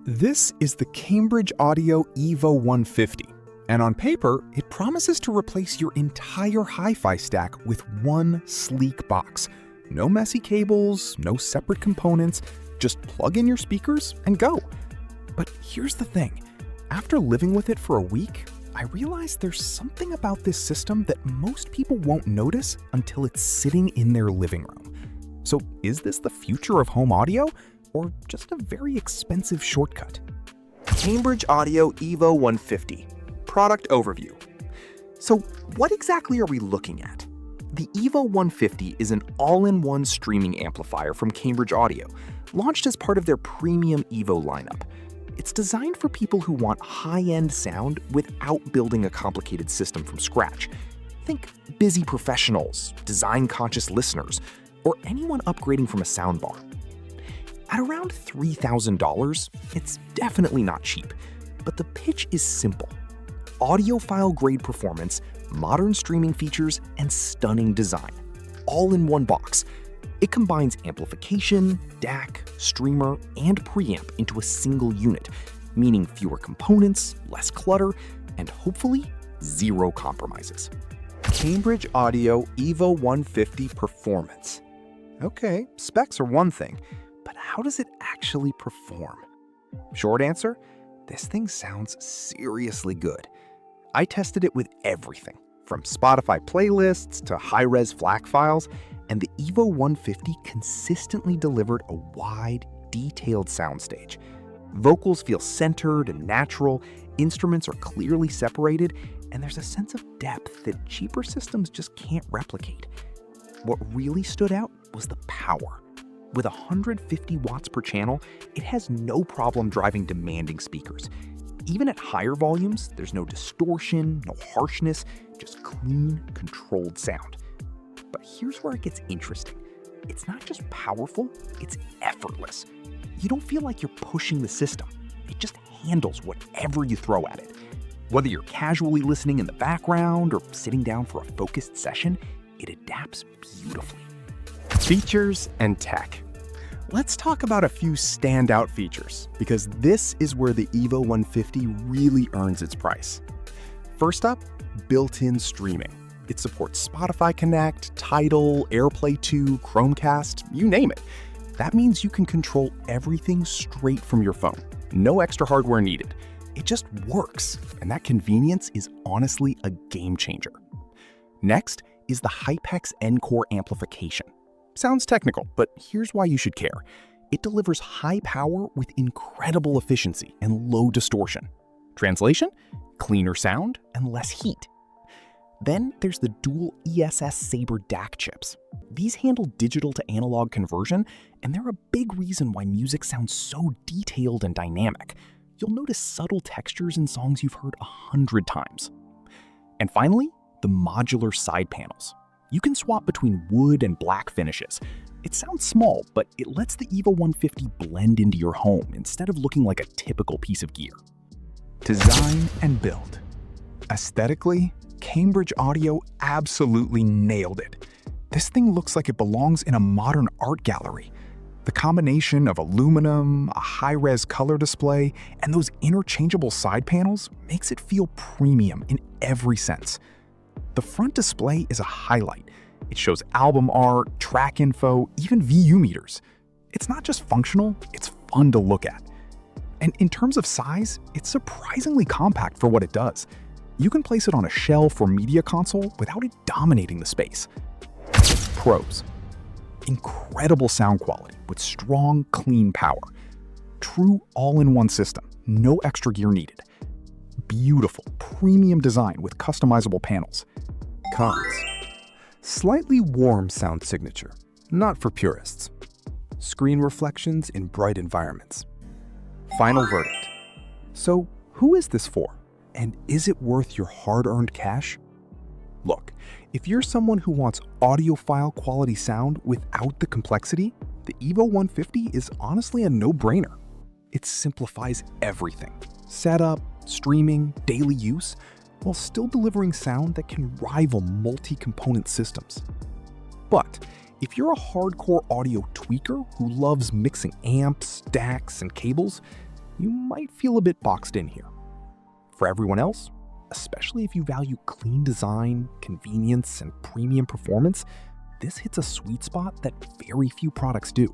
This is the Cambridge Audio Evo 150, and on paper, it promises to replace your entire hi-fi stack with one sleek box. No messy cables, no separate components, just plug in your speakers and go. But here's the thing, after living with it for a week, I realized there's something about this system that most people won't notice until it's sitting in their living room. So is this the future of home audio, or just a very expensive shortcut? Cambridge Audio Evo 150. Product overview. So what exactly are we looking at? The Evo 150 is an all-in-one streaming amplifier from Cambridge Audio, launched as part of their premium Evo lineup. It's designed for people who want high-end sound without building a complicated system from scratch. Think busy professionals, design-conscious listeners, or anyone upgrading from a soundbar. At around $3,000, it's definitely not cheap, but the pitch is simple. Audiophile grade performance, modern streaming features, and stunning design, all in one box. It combines amplification, DAC, streamer, and preamp into a single unit, meaning fewer components, less clutter, and hopefully zero compromises. Cambridge Audio Evo 150 Performance. Okay, specs are one thing, but how does it actually perform? Short answer, this thing sounds seriously good. I tested it with everything, from Spotify playlists to high-res FLAC files, and the Evo 150 consistently delivered a wide, detailed soundstage. Vocals feel centered and natural, instruments are clearly separated, and there's a sense of depth that cheaper systems just can't replicate. What really stood out was the power. With 150 watts per channel, it has no problem driving demanding speakers. Even at higher volumes, there's no distortion, no harshness, just clean, controlled sound. But here's where it gets interesting. It's not just powerful, it's effortless. You don't feel like you're pushing the system. It just handles whatever you throw at it. Whether you're casually listening in the background or sitting down for a focused session, it adapts beautifully. Features and tech. Let's talk about a few standout features, because this is where the Evo 150 really earns its price. First up, built-in streaming. It supports Spotify Connect, Tidal, AirPlay 2, Chromecast, you name it. That means you can control everything straight from your phone. No extra hardware needed. It just works, and that convenience is honestly a game changer. Next is the Hypex NCore amplification. Sounds technical, but here's why you should care. It delivers high power with incredible efficiency and low distortion. Translation? Cleaner sound and less heat. Then there's the dual ESS Sabre DAC chips. These handle digital to analog conversion, and they're a big reason why music sounds so detailed and dynamic. You'll notice subtle textures in songs you've heard 100 times. And finally, the modular side panels. You can swap between wood and black finishes. It sounds small, but it lets the Evo 150 blend into your home instead of looking like a typical piece of gear. Design and build. Aesthetically, Cambridge Audio absolutely nailed it. This thing looks like it belongs in a modern art gallery. The combination of aluminum, a high-res color display, and those interchangeable side panels makes it feel premium in every sense. The front display is a highlight. It shows album art, track info, even VU meters. It's not just functional, it's fun to look at. And in terms of size, it's surprisingly compact for what it does. You can place it on a shelf or media console without it dominating the space. Pros. Incredible sound quality with strong, clean power. True all-in-one system, no extra gear needed. Beautiful, premium design with customizable panels. Cons. Slightly warm sound signature, not for purists. Screen reflections in bright environments. Final verdict. So, who is this for? And is it worth your hard-earned cash? Look, if you're someone who wants audiophile quality sound without the complexity, the Evo 150 is honestly a no-brainer. It simplifies everything. Setup, streaming, daily use, while still delivering sound that can rival multi-component systems. But if you're a hardcore audio tweaker who loves mixing amps, DACs, and cables, you might feel a bit boxed in here. For everyone else, especially if you value clean design, convenience, and premium performance, this hits a sweet spot that very few products do.